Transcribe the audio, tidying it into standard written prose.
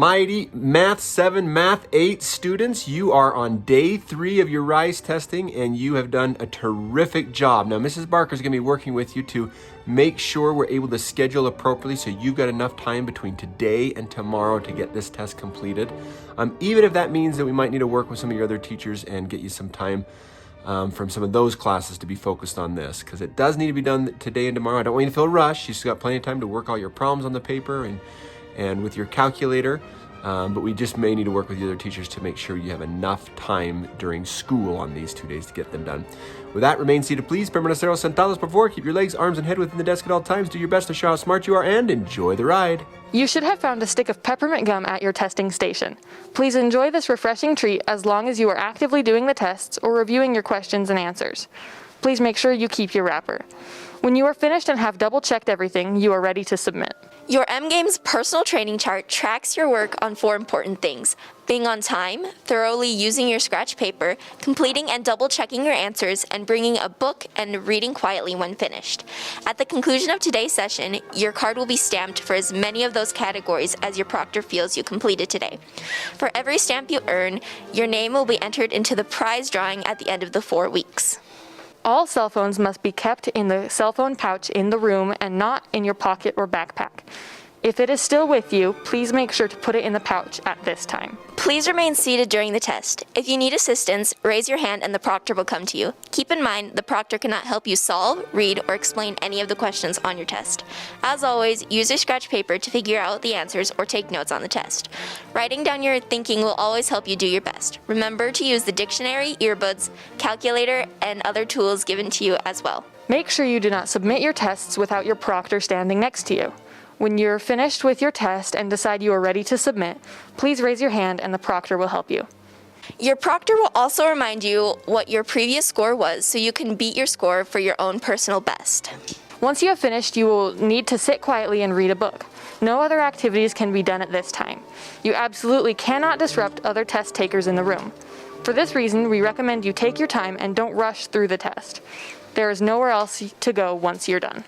mighty Math 7, Math 8 students, you are on day 3 of your RISE testing, and you have done a terrific job. Now, Mrs. Barker is going to be working with you to make sure we're able to schedule appropriately so you've got enough time between today and tomorrow to get this test completed. Even if that means that we might need to work with some of your other teachers and get you some time from some of those classes to be focused on this, because it does need to be done today and tomorrow. I don't want you to feel rushed. You've got plenty of time to work all your problems on the paper and with your calculator, but we just may need to work with the other teachers to make sure you have enough time during school on these 2 days to get them done. With that, remain seated, please. Permanecero sentados, por favor. Keep your legs, arms, and head within the desk at all times. Do your best to show how smart you are, and enjoy the ride. You should have found a stick of peppermint gum at your testing station. Please enjoy this refreshing treat as long as you are actively doing the tests or reviewing your questions and answers. Please make sure you keep your wrapper. When you are finished and have double-checked everything, you are ready to submit. Your MGames personal training chart tracks your work on 4 important things: being on time, thoroughly using your scratch paper, completing and double-checking your answers, and bringing a book and reading quietly when finished. At the conclusion of today's session, your card will be stamped for as many of those categories as your proctor feels you completed today. For every stamp you earn, your name will be entered into the prize drawing at the end of the 4 weeks. All cell phones must be kept in the cell phone pouch in the room and not in your pocket or backpack. If it is still with you, please make sure to put it in the pouch at this time. Please remain seated during the test. If you need assistance, raise your hand and the proctor will come to you. Keep in mind, the proctor cannot help you solve, read, or explain any of the questions on your test. As always, use your scratch paper to figure out the answers or take notes on the test. Writing down your thinking will always help you do your best. Remember to use the dictionary, earbuds, calculator, and other tools given to you as well. Make sure you do not submit your tests without your proctor standing next to you. When you're finished with your test and decide you are ready to submit, please raise your hand and the proctor will help you. Your proctor will also remind you what your previous score was so you can beat your score for your own personal best. Once you have finished, you will need to sit quietly and read a book. No other activities can be done at this time. You absolutely cannot disrupt other test takers in the room. For this reason, we recommend you take your time and don't rush through the test. There is nowhere else to go once you're done.